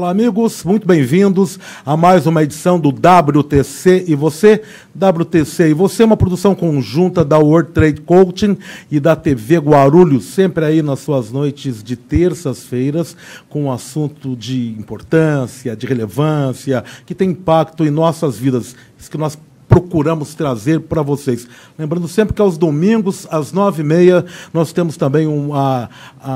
Olá, amigos, muito bem-vindos a mais uma edição do WTC e Você. WTC e Você é uma produção conjunta da World Trade Coaching e da TV Guarulhos, sempre aí nas suas noites de terças-feiras, com um assunto de importância, de relevância, que tem impacto em nossas vidas, isso que nós procuramos trazer para vocês. Lembrando sempre que aos domingos, às 9h30, nós temos também a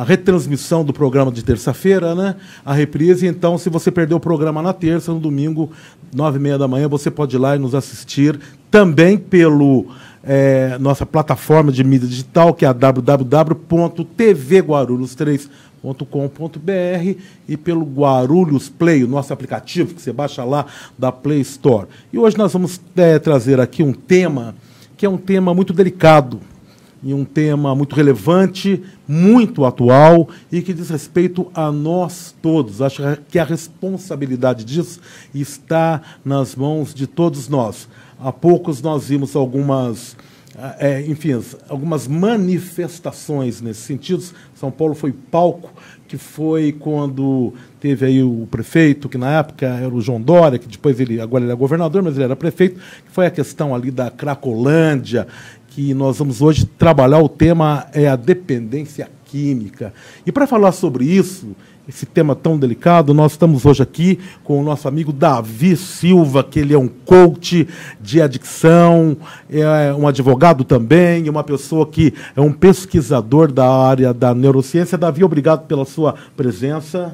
retransmissão do programa de terça-feira, né? A reprise. Então, se você perdeu o programa na terça, no domingo, 9h30 da manhã, você pode ir lá e nos assistir também pelo nossa plataforma de mídia digital, que é a www.tvguarulhos3.com.br e pelo Guarulhos Play, o nosso aplicativo que você baixa lá da Play Store. E hoje nós vamos trazer aqui um tema que é um tema muito delicado e um tema muito relevante, muito atual e que diz respeito a nós todos. Acho que a responsabilidade disso está nas mãos de todos nós. Há poucos nós vimos algumas manifestações nesse sentido. São Paulo foi palco, que foi quando teve aí o prefeito, que na época era o João Dória, que depois agora ele é governador, mas ele era prefeito, que foi a questão ali da Cracolândia, que nós vamos hoje trabalhar. O tema é a dependência química. E para falar sobre isso, esse tema tão delicado, nós estamos hoje aqui com o nosso amigo Davi Silva, que ele é um coach de adicção, é um advogado também, uma pessoa que é um pesquisador da área da neurociência. Davi, obrigado pela sua presença.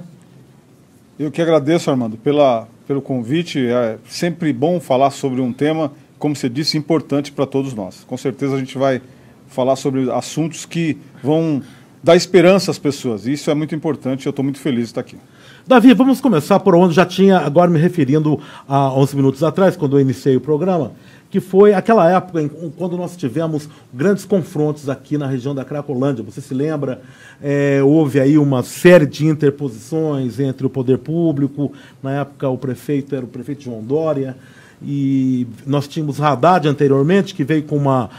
Eu que agradeço, Armando, pelo convite. É sempre bom falar sobre um tema, como você disse, importante para todos nós. Com certeza a gente vai falar sobre assuntos que vão dar esperança às pessoas. Isso é muito importante, eu estou muito feliz de estar aqui. Davi, vamos começar por onde já tinha, agora me referindo a 11 minutos atrás, quando eu iniciei o programa, que foi aquela época quando nós tivemos grandes confrontos aqui na região da Cracolândia. Você se lembra? Houve aí uma série de interposições entre o poder público. Na época o prefeito era o prefeito João Dória, e nós tínhamos Haddad anteriormente, que veio com uma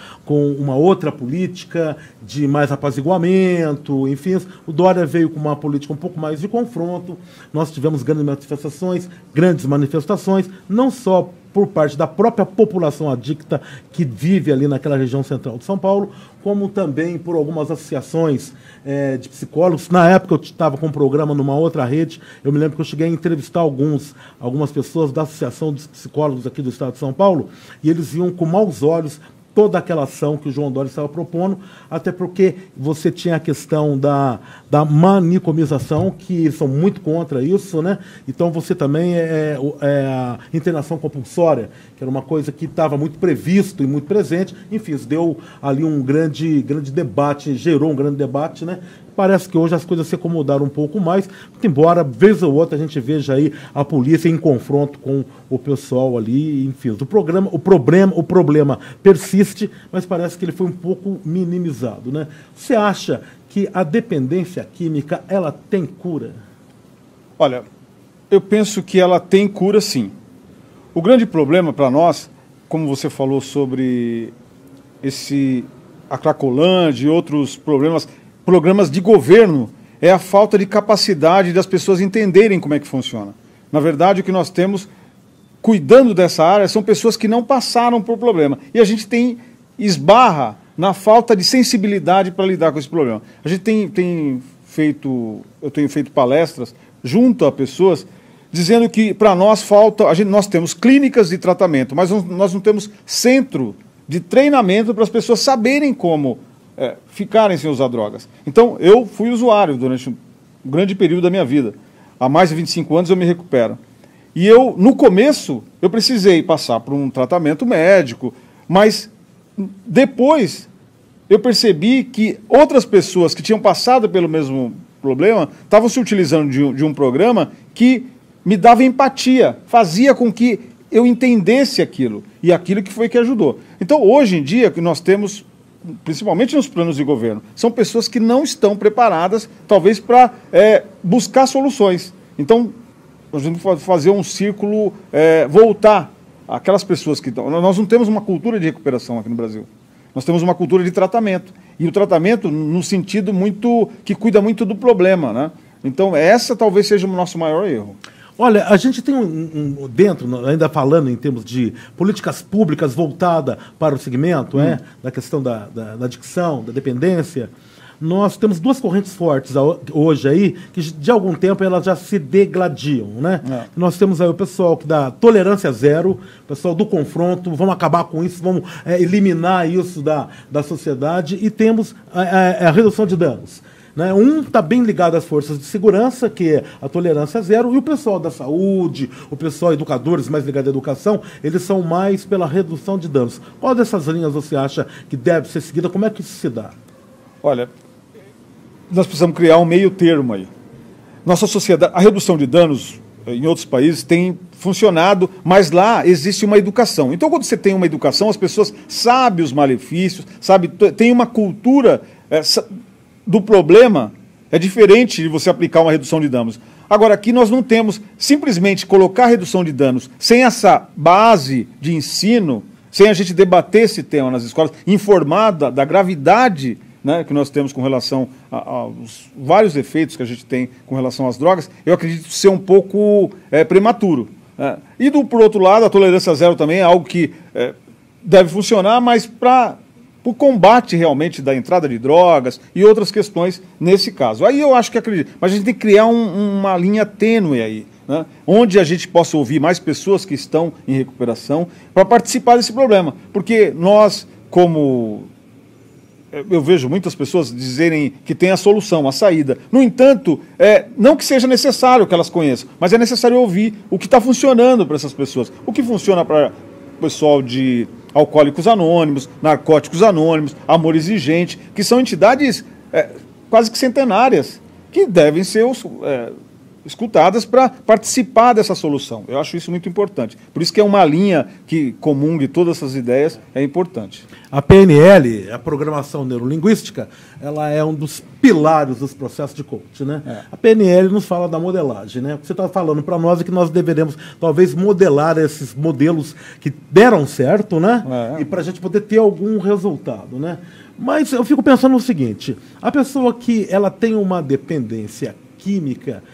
outra política de mais apaziguamento, enfim, o Dória veio com uma política um pouco mais de confronto. Nós tivemos grandes manifestações, não só por parte da própria população adicta que vive ali naquela região central de São Paulo, como também por algumas associações de psicólogos. Na época eu estava com um programa numa outra rede, eu me lembro que eu cheguei a entrevistar algumas pessoas da Associação dos Psicólogos aqui do Estado de São Paulo, e eles viam com maus olhos toda aquela ação que o João Dória estava propondo, até porque você tinha a questão da manicomização, que eles são muito contra isso, né? Então você também a internação compulsória, que era uma coisa que estava muito previsto e muito presente. Enfim, isso deu ali um grande debate, gerou um grande debate, né? Parece que hoje as coisas se acomodaram um pouco mais, embora, vez ou outra, a gente veja aí a polícia em confronto com o pessoal ali, enfim. O problema persiste, mas parece que ele foi um pouco minimizado, né? Você acha que a dependência química, ela tem cura? Olha, eu penso que ela tem cura, sim. O grande problema para nós, como você falou sobre a Cracolândia e outros programas de governo, é a falta de capacidade das pessoas entenderem como é que funciona. Na verdade, o que nós temos cuidando dessa área são pessoas que não passaram por problema. E a gente esbarra na falta de sensibilidade para lidar com esse problema. A gente eu tenho feito palestras junto a pessoas dizendo que para nós nós temos clínicas de tratamento, mas nós não temos centro de treinamento para as pessoas saberem como ficarem sem usar drogas. Então, eu fui usuário durante um grande período da minha vida. Há mais de 25 anos eu me recupero. E no começo, eu precisei passar por um tratamento médico, mas depois eu percebi que outras pessoas que tinham passado pelo mesmo problema estavam se utilizando de um programa que me dava empatia, fazia com que eu entendesse aquilo, e aquilo que foi que ajudou. Então, hoje em dia, que nós temos, principalmente nos planos de governo, são pessoas que não estão preparadas, talvez, para buscar soluções. Então, nós vamos fazer um círculo, voltar àquelas pessoas que estão... Nós não temos uma cultura de recuperação aqui no Brasil. Nós temos uma cultura de tratamento. E o tratamento no sentido que cuida muito do problema, né? Então, essa talvez seja o nosso maior erro. Olha, a gente tem dentro, ainda falando em termos de políticas públicas voltada para o segmento, da questão da adicção, da dependência, nós temos duas correntes fortes hoje aí, que de algum tempo elas já se degladiam, né? Nós temos aí o pessoal que dá tolerância zero, o pessoal do confronto, vamos acabar com isso, vamos eliminar isso da sociedade, e temos a redução de danos. Né? Um está bem ligado às forças de segurança, que é a tolerância zero, e o pessoal da saúde, o pessoal educadores mais ligado à educação, eles são mais pela redução de danos. Qual dessas linhas você acha que deve ser seguida? Como é que isso se dá? Olha, nós precisamos criar um meio termo aí. Nossa sociedade, a redução de danos em outros países tem funcionado, mas lá existe uma educação. Então, quando você tem uma educação, as pessoas sabem os malefícios, tem uma cultura do problema. É diferente de você aplicar uma redução de danos. Agora, aqui nós não temos simplesmente colocar redução de danos sem essa base de ensino, sem a gente debater esse tema nas escolas, informar da gravidade, né, que nós temos com relação aos vários efeitos que a gente tem com relação às drogas, eu acredito ser um pouco prematuro. E, por outro lado, a tolerância zero também é algo que deve funcionar, mas para o combate realmente da entrada de drogas e outras questões nesse caso. Aí eu acho que acredito. Mas a gente tem que criar uma linha tênue aí, né, onde a gente possa ouvir mais pessoas que estão em recuperação para participar desse problema. Porque nós, como... eu vejo muitas pessoas dizerem que tem a solução, a saída. No entanto, não que seja necessário que elas conheçam, mas é necessário ouvir o que está funcionando para essas pessoas. O que funciona para o pessoal de Alcoólicos Anônimos, Narcóticos Anônimos, Amor Exigente, que são entidades quase que centenárias, que devem ser escutadas para participar dessa solução. Eu acho isso muito importante. Por isso que é uma linha que comungue todas essas ideias, é importante. A PNL, a Programação Neurolinguística, ela é um dos pilares dos processos de coaching, né? A PNL nos fala da modelagem, né? O que você está falando para nós é que nós deveremos, talvez, modelar esses modelos que deram certo, né? E para a gente poder ter algum resultado, né? Mas eu fico pensando no seguinte, a pessoa que ela tem uma dependência química,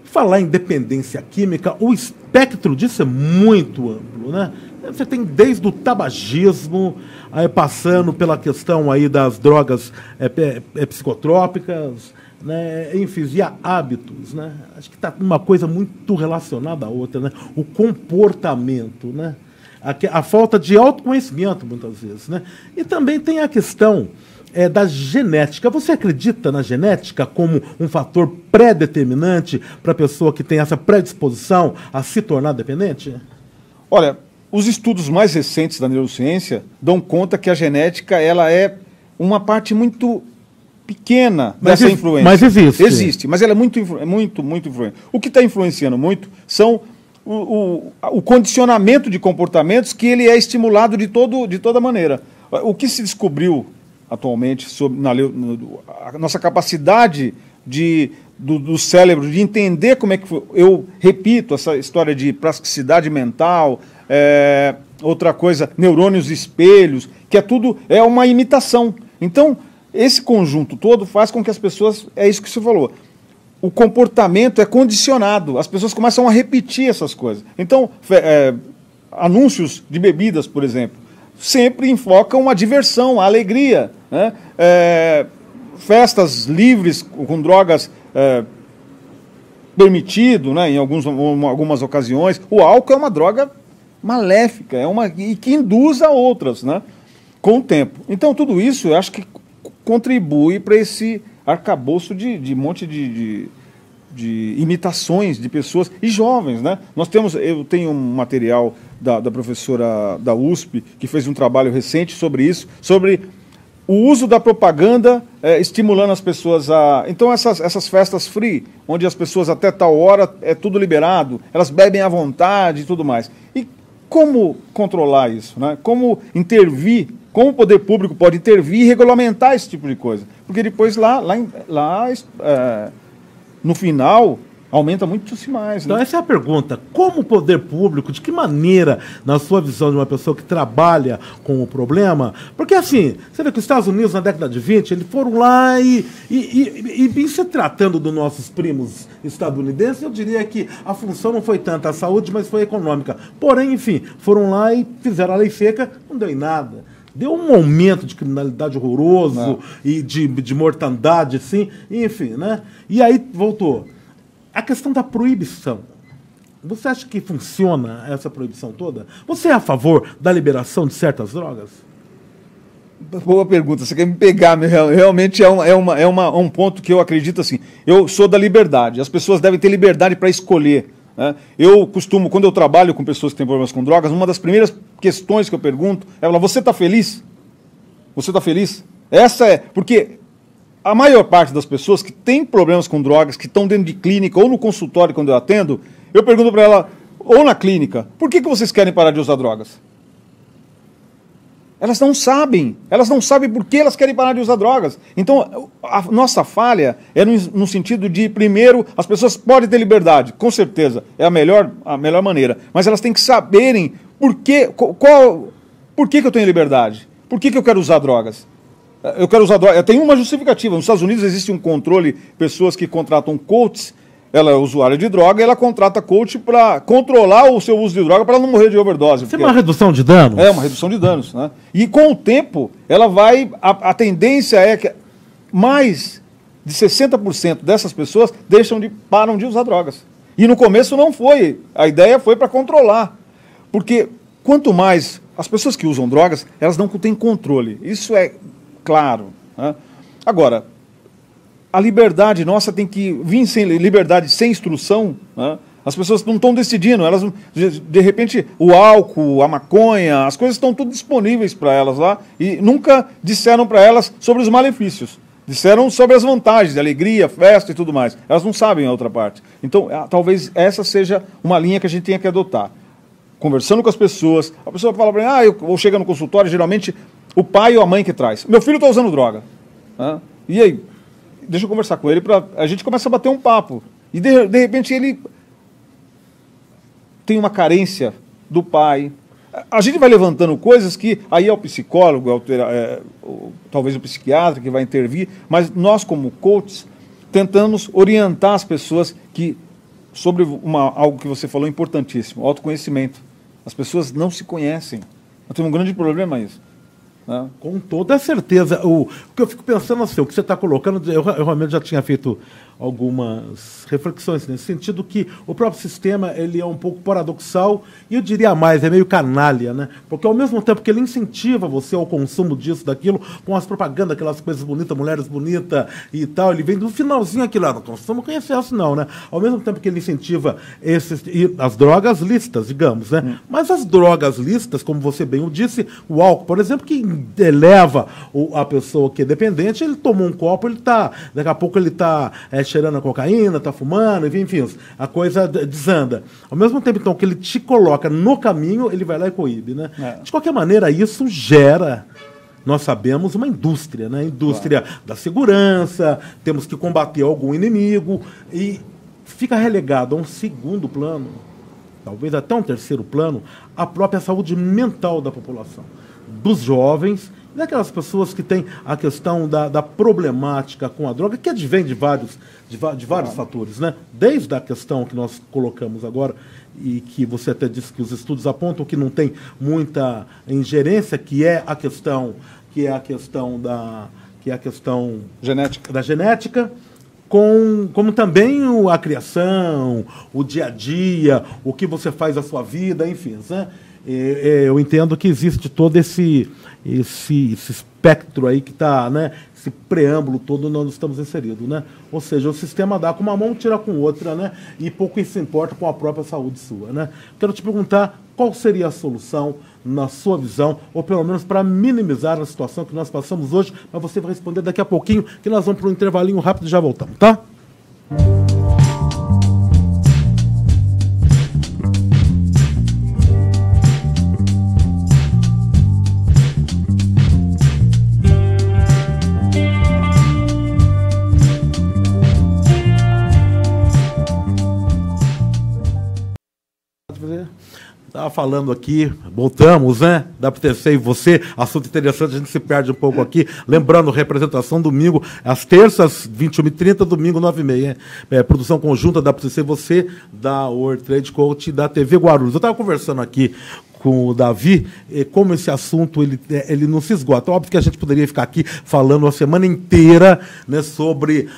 falar em dependência química, o espectro disso é muito amplo, né? Você tem desde o tabagismo, aí passando pela questão aí das drogas psicotrópicas, né? Enfim, e hábitos, né? Acho que está uma coisa muito relacionada à outra, né? O comportamento, né? A falta de autoconhecimento, muitas vezes, né? E também tem a questão da genética. Você acredita na genética como um fator pré-determinante para a pessoa que tem essa predisposição a se tornar dependente? Olha, os estudos mais recentes da neurociência dão conta que a genética ela é uma parte muito pequena dessa influência. Mas existe. Existe, mas ela é muito influente. O que está influenciando muito são o condicionamento de comportamentos que ele é estimulado de toda maneira. O que se descobriu atualmente sobre a nossa capacidade do cérebro de entender como é que foi. Eu repito essa história de plasticidade mental, outra coisa, neurônios espelhos, que tudo é uma imitação. Então, esse conjunto todo faz com que as pessoas, é isso que você falou, o comportamento é condicionado, as pessoas começam a repetir essas coisas. Então, anúncios de bebidas, por exemplo, sempre enfocam a diversão, a alegria, né? Festas livres com drogas permitido, né, em algumas ocasiões. O álcool é uma droga maléfica, e que induz a outras, né, com o tempo. Então, tudo isso eu acho que contribui para esse arcabouço de monte de imitações de pessoas e jovens, né? Eu tenho um material da professora da USP, que fez um trabalho recente sobre isso, sobre o uso da propaganda estimulando as pessoas a... Então, essas festas free, onde as pessoas até tal hora é tudo liberado, elas bebem à vontade e tudo mais. E como controlar isso, né? Como intervir, como o poder público pode intervir e regulamentar esse tipo de coisa? Porque depois no final, Aumenta muito mais. Então né? essa é a pergunta. Como o poder público, de que maneira, na sua visão de uma pessoa que trabalha com o problema, porque assim, você vê que os Estados Unidos na década de 20, eles foram lá e se tratando dos nossos primos estadunidenses, eu diria que a função não foi tanto a saúde, mas foi econômica. Porém, enfim, foram lá e fizeram a lei seca, não deu em nada. Deu um aumento de criminalidade horroroso e de mortandade, assim, enfim, né? E aí voltou. A questão da proibição. Você acha que funciona essa proibição toda? Você é a favor da liberação de certas drogas? Boa pergunta. Você quer me pegar? Realmente é um ponto que eu acredito assim. Eu sou da liberdade. As pessoas devem ter liberdade para escolher. Né? Eu costumo, quando eu trabalho com pessoas que têm problemas com drogas, uma das primeiras questões que eu pergunto é: você está feliz? Você está feliz? Essa é... Porque a maior parte das pessoas que têm problemas com drogas, que estão dentro de clínica ou no consultório quando eu atendo, eu pergunto para ela, ou na clínica, por que vocês querem parar de usar drogas? Elas não sabem por que elas querem parar de usar drogas. Então, a nossa falha é no sentido de, primeiro, as pessoas podem ter liberdade, com certeza, é a melhor maneira, mas elas têm que saberem por que eu tenho liberdade, por que eu quero usar drogas. Eu quero usar droga. Tem uma justificativa. Nos Estados Unidos existe um controle, pessoas que contratam coaches, ela é usuária de droga, e ela contrata coach para controlar o seu uso de droga para ela não morrer de overdose. Isso é uma redução de danos? É, uma redução de danos. Né? E com o tempo, ela vai... A tendência é que mais de 60% dessas pessoas param de usar drogas. E no começo não foi. A ideia foi para controlar. Porque quanto mais... As pessoas que usam drogas, elas não têm controle. Isso é... Claro. Né? Agora, a liberdade nossa tem que vir sem liberdade, sem instrução. Né? As pessoas não estão decidindo. Elas, de repente, o álcool, a maconha, as coisas estão tudo disponíveis para elas lá e nunca disseram para elas sobre os malefícios. Disseram sobre as vantagens, alegria, festa e tudo mais. Elas não sabem a outra parte. Então, talvez essa seja uma linha que a gente tenha que adotar. Conversando com as pessoas, a pessoa fala para mim, eu chego no consultório, geralmente... O pai ou a mãe que traz. Meu filho está usando droga. Né? E aí? Deixa eu conversar com ele, a gente começa a bater um papo. E de repente ele tem uma carência do pai. A gente vai levantando coisas que aí é o psicólogo, talvez o psiquiatra que vai intervir, mas nós como coaches tentamos orientar as pessoas sobre algo que você falou importantíssimo, autoconhecimento. As pessoas não se conhecem. Nós temos um grande problema isso. Com toda certeza. O que eu fico pensando assim, o que você está colocando, eu realmente já tinha feito algumas reflexões nesse sentido, que o próprio sistema ele é um pouco paradoxal e eu diria mais, é meio canalha, né? Porque ao mesmo tempo que ele incentiva você ao consumo disso, daquilo, com as propagandas, aquelas coisas bonitas, mulheres bonitas e tal, ele vem do finalzinho aquilo lá, não consumo com excesso não, né? Ao mesmo tempo que ele incentiva as drogas lícitas, digamos, né? Mas as drogas lícitas, como você bem o disse, o álcool, por exemplo, que eleva a pessoa que é dependente, ele tomou um copo, daqui a pouco ele está cheirando a cocaína, está fumando, enfim, a coisa desanda. Ao mesmo tempo, então, que ele te coloca no caminho, ele vai lá e coíbe, né? De qualquer maneira, isso gera, nós sabemos, uma indústria, né? Indústria da segurança, temos que combater algum inimigo, e fica relegado a um segundo plano, talvez até um terceiro plano, a própria saúde mental da população, dos jovens, daquelas pessoas que têm a questão da problemática com a droga, que advém de vários fatores, né? Desde a questão que nós colocamos agora, e que você até disse que os estudos apontam que não tem muita ingerência, que é a questão genética. Da genética, como também a criação, o dia a dia, o que você faz da sua vida, enfim, né? Eu entendo que existe todo esse espectro aí que está, né, esse preâmbulo todo onde nós estamos inseridos, né? Ou seja, o sistema dá com uma mão, tira com outra, né? E pouco se importa com a própria saúde sua, né? Quero te perguntar qual seria a solução, na sua visão, ou pelo menos para minimizar a situação que nós passamos hoje, mas você vai responder daqui a pouquinho, que nós vamos para um intervalinho rápido e já voltamos, tá? Estava falando aqui, voltamos, né? Da PTC e você, assunto interessante, a gente se perde um pouco aqui. Lembrando, representação domingo, às terças, 21h30, domingo, 9h30. Produção conjunta da PTC e você, da World Trade Coach e da TV Guarulhos. Eu estava conversando aqui com o Davi, como esse assunto ele não se esgota. Óbvio que a gente poderia ficar aqui falando a semana inteira, né, sobre...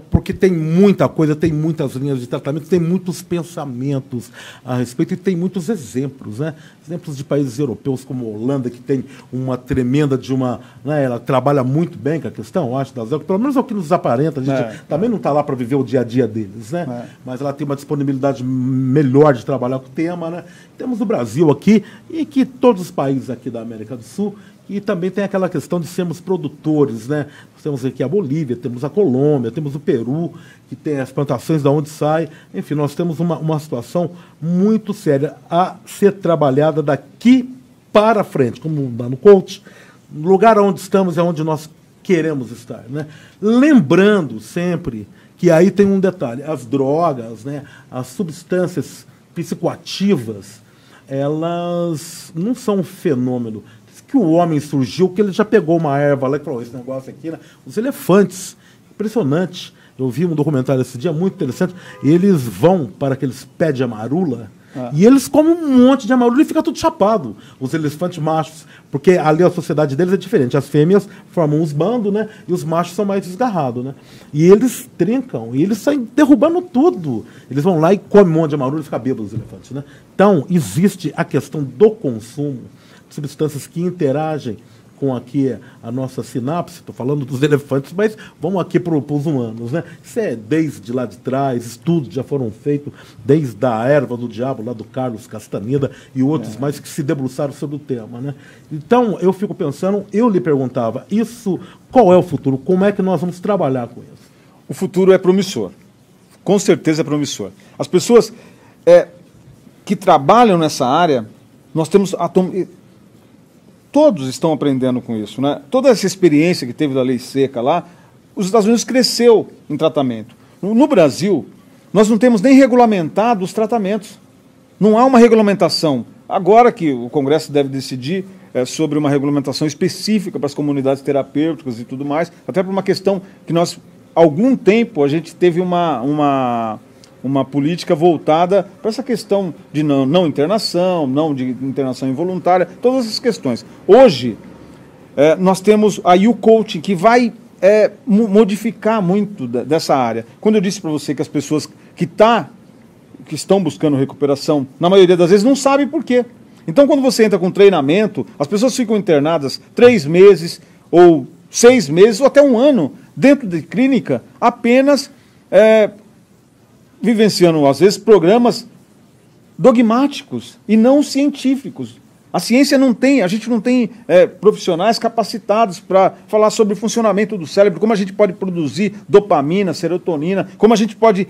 porque tem muita coisa, tem muitas linhas de tratamento, tem muitos pensamentos a respeito e tem muitos exemplos, né? Exemplos de países europeus como a Holanda, que tem uma tremenda de uma... Né, ela trabalha muito bem com a questão, eu acho, pelo menos é o que nos aparenta. A gente também não está lá para viver o dia a dia deles, né? Mas ela tem uma disponibilidade melhor de trabalhar com o tema, né? Temos o Brasil aqui, e que todos os países aqui da América do Sul, e também tem aquela questão de sermos produtores, né? Nós temos aqui a Bolívia, temos a Colômbia, temos o Peru, que tem as plantações de onde sai. Enfim, nós temos uma situação muito séria a ser trabalhada daqui para frente, como dá no coach. O lugar onde estamos é onde nós queremos estar, né? Lembrando sempre que aí tem um detalhe, as drogas, né? As substâncias psicoativas, elas não são um fenômeno que o homem surgiu, que ele já pegou uma erva lá e falou, esse negócio aqui, né? Os elefantes, impressionante. Eu vi um documentário esse dia muito interessante. Eles vão para aqueles pés de amarula e eles comem um monte de amarula e fica tudo chapado. Os elefantes machos, porque ali a sociedade deles é diferente. As fêmeas formam os bandos, né? E os machos são mais desgarrados, né? E eles trincam, e eles saem derrubando tudo. Eles vão lá e comem um monte de amarula e ficam bêbados, os elefantes, né? Então, existe a questão do consumo de substâncias que interagem com aqui a nossa sinapse. Estou falando dos elefantes, mas vamos aqui para os humanos, né? Isso é desde lá de trás, estudos já foram feitos, desde a erva do diabo, lá do Carlos Castaneda e outros mais que se debruçaram sobre o tema, né? Então, eu fico pensando, eu lhe perguntava, isso, qual é o futuro? Como é que nós vamos trabalhar com isso? O futuro é promissor. Com certeza é promissor. As pessoas que trabalham nessa área, nós temos... Todos estão aprendendo com isso, né? Toda essa experiência que teve da lei seca lá, os Estados Unidos cresceu em tratamento. No Brasil, nós não temos nem regulamentado os tratamentos. Não há uma regulamentação. Agora que o Congresso deve decidir sobre uma regulamentação específica para as comunidades terapêuticas e tudo mais, até por uma questão que nós, há algum tempo, a gente teve uma política voltada para essa questão de não internação, não de internação involuntária, todas essas questões. Hoje, nós temos a U-Coaching, que vai modificar muito dessa área. Quando eu disse para você que as pessoas que estão buscando recuperação, na maioria das vezes, não sabem por quê. Então, quando você entra com treinamento, as pessoas ficam internadas 3 meses, ou 6 meses, ou até 1 ano, dentro de clínica, apenas... vivenciando, às vezes, programas dogmáticos e não científicos. A ciência não tem, a gente não tem profissionais capacitados para falar sobre o funcionamento do cérebro, como a gente pode produzir dopamina, serotonina, como a gente pode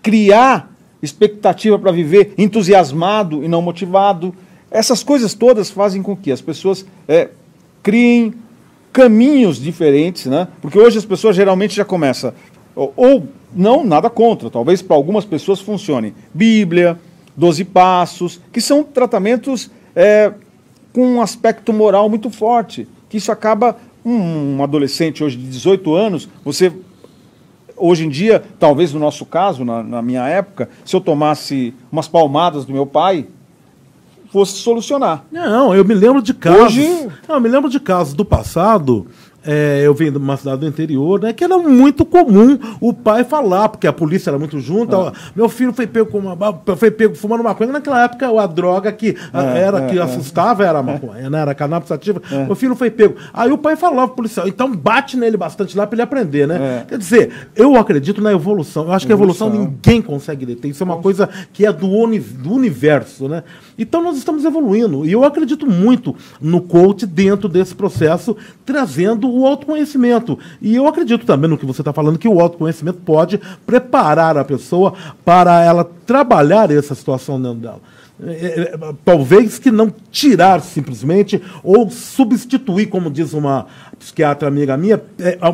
criar expectativa para viver entusiasmado e não motivado. Essas coisas todas fazem com que as pessoas criem caminhos diferentes, né? Porque hoje as pessoas geralmente já começam... Ou não, nada contra, talvez para algumas pessoas funcione. Bíblia, 12 Passos, que são tratamentos com um aspecto moral muito forte, que isso acaba, um adolescente hoje de 18 anos, hoje em dia, talvez no nosso caso, na minha época, se eu tomasse umas palmadas do meu pai, fosse solucionar. Não, eu me lembro de casos. Eu me lembro de casos do passado. Eu venho de uma cidade do interior, né, que era muito comum o pai falar, porque a polícia era muito junta. Ó, meu filho foi pego fumando maconha. Naquela época, a droga que assustava era a maconha, né, era a cannabis sativa. Meu filho foi pego. Aí o pai falava pro policial, então bate nele bastante lá para ele aprender, né? Quer dizer, eu acredito na evolução. Eu acho que a evolução ninguém consegue deter. Isso é uma coisa que é do universo, né? Então nós estamos evoluindo. E eu acredito muito no coach dentro desse processo, trazendo o autoconhecimento. E eu acredito também no que você está falando, que o autoconhecimento pode preparar a pessoa para ela trabalhar essa situação dentro dela. talvez que não tirar simplesmente ou substituir, como diz uma psiquiatra amiga minha,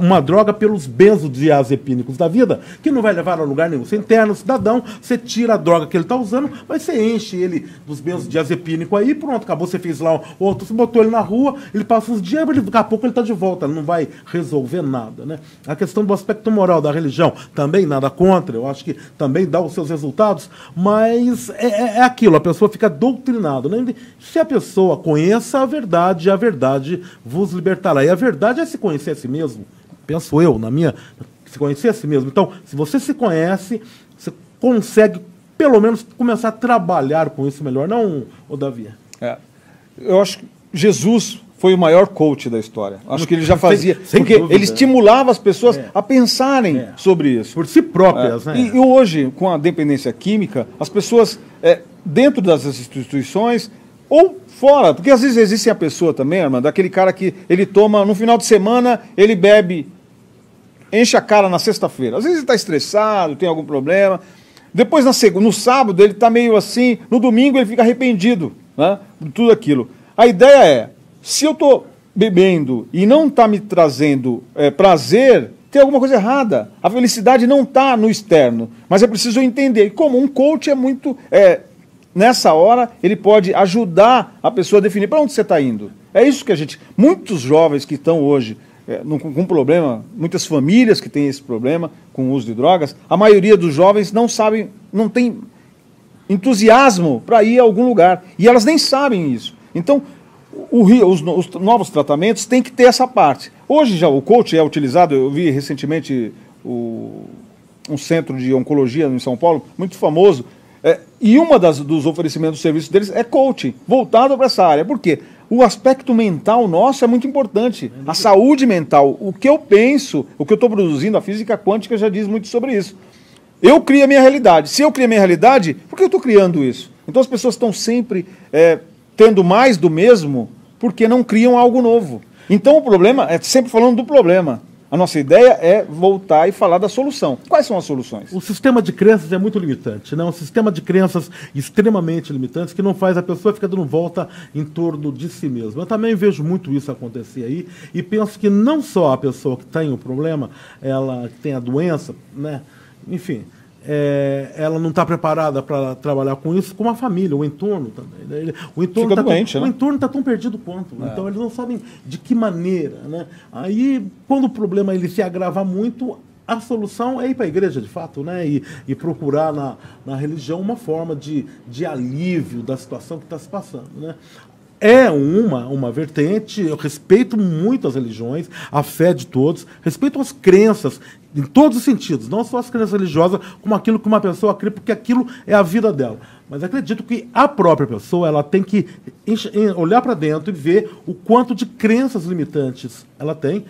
uma droga pelos benzodiazepínicos da vida, que não vai levar a lugar nenhum. Você interna o cidadão, você tira a droga que ele está usando, mas você enche ele dos benzodiazepínicos aí, pronto, acabou, você fez lá outro, você botou ele na rua, ele passa uns dias, daqui a pouco ele está de volta, não vai resolver nada, né? A questão do aspecto moral da religião, também nada contra, eu acho que também dá os seus resultados, mas é aquilo, a pessoa fica doutrinada, né? Se a pessoa conheça a verdade vos libertará. E a verdade é se conhecer a si mesmo, penso eu, se conhecer a si mesmo. Então, se você se conhece, você consegue, pelo menos, começar a trabalhar com isso melhor, não, Davi? Eu acho que Jesus foi o maior coach da história. Acho que ele já fazia, sem porque dúvida, ele estimulava as pessoas a pensarem sobre isso. Por si próprias, né? E hoje, com a dependência química, as pessoas, dentro das instituições, ou fora, porque às vezes existe a pessoa também, Armando, daquele cara que ele toma, no final de semana, ele bebe, enche a cara na sexta-feira. Às vezes ele está estressado, tem algum problema. Depois, no sábado, ele está meio assim, no domingo ele fica arrependido, né, de tudo aquilo. A ideia é, se eu estou bebendo e não está me trazendo prazer, tem alguma coisa errada. A felicidade não está no externo, mas é preciso entender. E como um coach é muito... nessa hora, ele pode ajudar a pessoa a definir para onde você está indo. É isso que muitos jovens que estão hoje com problema, muitas famílias que têm esse problema com o uso de drogas, a maioria dos jovens não sabem, não tem entusiasmo para ir a algum lugar. E elas nem sabem isso. Então, os novos tratamentos têm que ter essa parte. Hoje já o coach é utilizado, eu vi recentemente um centro de oncologia em São Paulo, muito famoso, e uma dos oferecimentos dos serviços deles é coaching, voltado para essa área. Por quê? O aspecto mental nosso é muito importante. A saúde mental, o que eu penso, o que eu estou produzindo, a física quântica já diz muito sobre isso. Eu crio a minha realidade. Se eu crio a minha realidade, por que eu estou criando isso? Então as pessoas estão sempre tendo mais do mesmo porque não criam algo novo. Então o problema é sempre falando do problema. A nossa ideia é voltar e falar da solução. Quais são as soluções? O sistema de crenças é muito limitante, né? Um sistema de crenças extremamente limitante que não faz a pessoa ficar dando volta em torno de si mesma. Eu também vejo muito isso acontecer aí e penso que não só a pessoa que tem o problema, ela que tem a doença, né? Enfim, ela não está preparada para trabalhar com isso, como a família, o entorno também. Né? O entorno fica doente, né? O entorno está tão perdido quanto. Então eles não sabem de que maneira. Né? Aí, quando o problema ele se agrava muito, a solução é ir para a igreja, de fato, né? E procurar na religião uma forma de alívio da situação que está se passando. Né? É uma vertente, eu respeito muito as religiões, a fé de todos, respeito as crenças, em todos os sentidos, não só as crenças religiosas, como aquilo que uma pessoa crê, porque aquilo é a vida dela. Mas acredito que a própria pessoa ela tem que olhar para dentro e ver o quanto de crenças limitantes ela tem,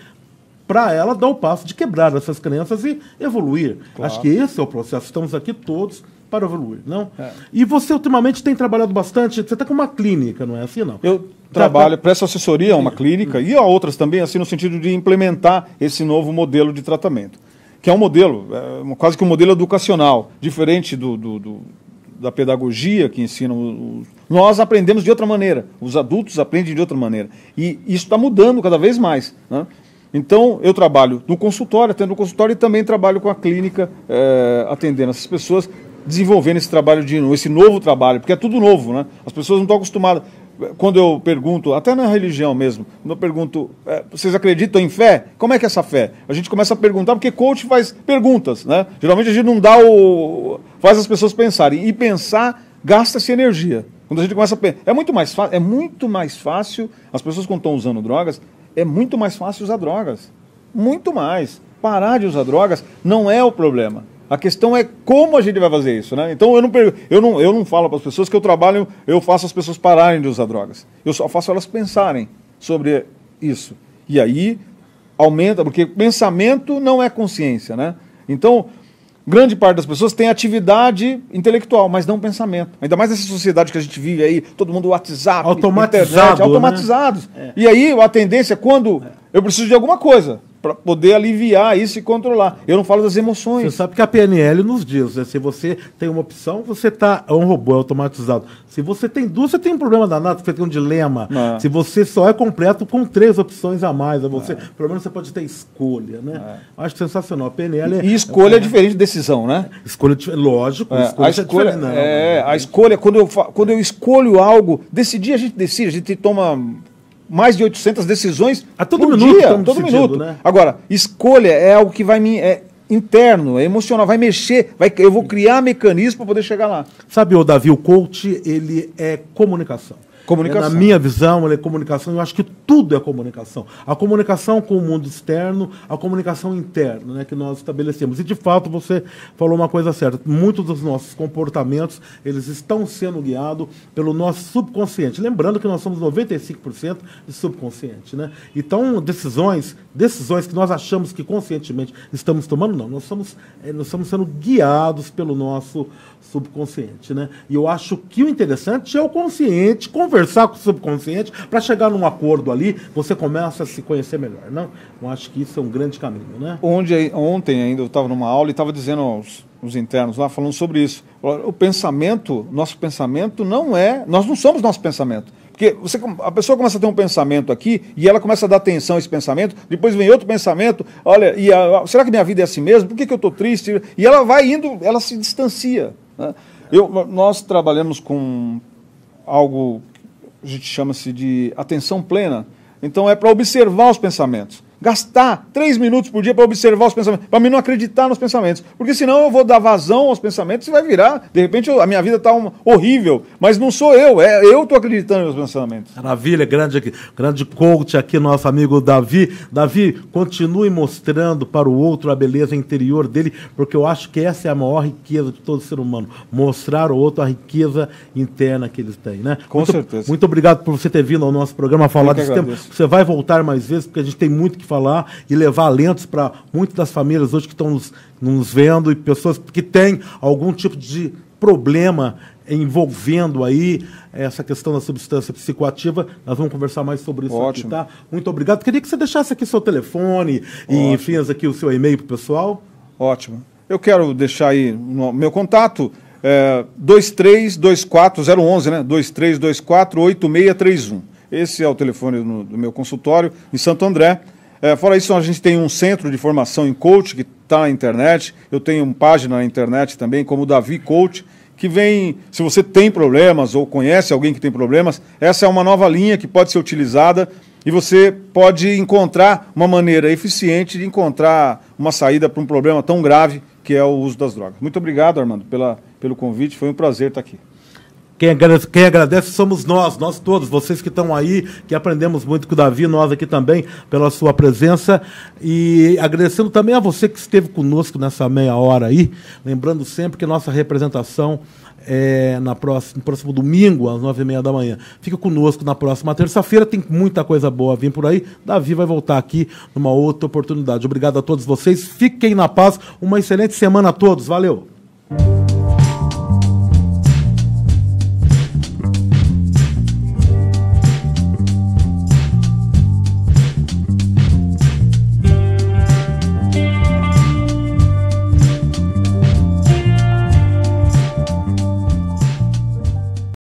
para ela dar o passo de quebrar essas crenças e evoluir. Claro. Acho que esse é o processo. Estamos aqui todos para evoluir, não? E você ultimamente tem trabalhado bastante, você está com uma clínica, não é assim, não? Eu trabalho, presto assessoria a uma clínica e a outras também, assim, no sentido de implementar esse novo modelo de tratamento, que é um modelo, quase que um modelo educacional, diferente da pedagogia que ensina. Nós aprendemos de outra maneira, os adultos aprendem de outra maneira. E isso está mudando cada vez mais, né? Então, eu trabalho no consultório, atendo no consultório e também trabalho com a clínica, atendendo essas pessoas, desenvolvendo esse novo trabalho, porque é tudo novo, né? As pessoas não estão acostumadas. Quando eu pergunto, até na religião mesmo, quando eu pergunto, vocês acreditam em fé? Como é que é essa fé? A gente começa a perguntar, porque coach faz perguntas, né? Geralmente a gente não faz as pessoas pensarem. E pensar gasta-se energia. Quando a gente começa a pensar, é muito mais fácil, as pessoas quando estão usando drogas, é muito mais fácil usar drogas. Muito mais. Parar de usar drogas não é o problema. A questão é como a gente vai fazer isso, né? Então eu não falo para as pessoas que eu faço as pessoas pararem de usar drogas. Eu só faço elas pensarem sobre isso. E aí aumenta, porque pensamento não é consciência, né? Então, grande parte das pessoas tem atividade intelectual, mas não pensamento. Ainda mais nessa sociedade que a gente vive aí, todo mundo WhatsApp, internet, automatizados. Né? E aí a tendência, quando eu preciso de alguma coisa, para poder aliviar isso e controlar. Eu não falo das emoções. Você sabe que a PNL nos diz, né? Se você tem uma opção, você é um robô, é automatizado. Se você tem duas, você tem um problema danado, você tem um dilema. Se você só é completo com 3 opções a mais, pelo menos você pode ter escolha, né? Acho sensacional. A PNL e escolha é diferente de decisão, né? Escolha, lógico. A escolha, quando eu escolho algo, decidir, a gente decide, a gente toma mais de 800 decisões a todo por minuto, dia, todo minuto. Né? Agora, escolha é algo que vai me... interno, é emocional, vai mexer, eu vou criar mecanismo para poder chegar lá. Sabe, o Davi, o coach, ele é comunicação. Na minha visão, ele é comunicação. Eu acho que tudo é comunicação. A comunicação com o mundo externo, a comunicação interna, né, que nós estabelecemos. E, de fato, você falou uma coisa certa. Muitos dos nossos comportamentos, eles estão sendo guiados pelo nosso subconsciente. Lembrando que nós somos 95% de subconsciente. Né? Então, decisões que nós achamos que conscientemente estamos tomando, não. Nós estamos sendo guiados pelo nosso subconsciente. Né? E eu acho que o interessante é o consciente conversar com o subconsciente para chegar num acordo ali, você começa a se conhecer melhor. Não? Eu acho que isso é um grande caminho. Né? Ontem ainda eu estava numa aula e estava dizendo aos internos lá, falando sobre isso. O pensamento, nosso pensamento não é... Nós não somos nosso pensamento. Porque a pessoa começa a ter um pensamento aqui e ela começa a dar atenção a esse pensamento, depois vem outro pensamento, olha, será que minha vida é assim mesmo? Por que eu estou triste? E ela vai indo, ela se distancia. Né? Nós trabalhamos com algo, a gente chama-se de atenção plena, então é para observar os pensamentos. Gastar 3 minutos por dia para observar os pensamentos, para mim não acreditar nos pensamentos, porque senão eu vou dar vazão aos pensamentos e vai virar, de repente a minha vida está horrível, mas não sou eu estou acreditando nos pensamentos. Maravilha, grande coach aqui, nosso amigo Davi. Davi, continue mostrando para o outro a beleza interior dele, porque eu acho que essa é a maior riqueza de todo ser humano, mostrar ao outro a riqueza interna que eles têm. Né? Com certeza. Muito obrigado por você ter vindo ao nosso programa falar desse tema. Você vai voltar mais vezes, porque a gente tem muito que falar e levar alentos para muitas das famílias hoje que estão nos vendo e pessoas que têm algum tipo de problema envolvendo aí essa questão da substância psicoativa. Nós vamos conversar mais sobre isso. Ótimo. Aqui, tá? Muito obrigado. Queria que você deixasse aqui seu telefone e, enfim, aqui o seu e-mail para o pessoal. Ótimo. Eu quero deixar aí no meu contato 2324-011, né? 2324-8631. Esse é o telefone do meu consultório em Santo André. Fora isso, a gente tem um centro de formação em coach que está na internet. Eu tenho uma página na internet também, como Davi Coach, que vem, se você tem problemas ou conhece alguém que tem problemas, essa é uma nova linha que pode ser utilizada e você pode encontrar uma maneira eficiente de encontrar uma saída para um problema tão grave que é o uso das drogas. Muito obrigado, Armando, pelo convite. Foi um prazer estar aqui. Quem agradece somos nós todos, vocês que estão aí, que aprendemos muito com o Davi, nós aqui também, pela sua presença. E agradecendo também a você que esteve conosco nessa meia hora aí, lembrando sempre que nossa representação é no próximo domingo, às 9h30 da manhã. Fica conosco na próxima terça-feira, tem muita coisa boa a vir por aí. Davi vai voltar aqui numa outra oportunidade. Obrigado a todos vocês, fiquem na paz, uma excelente semana a todos, valeu!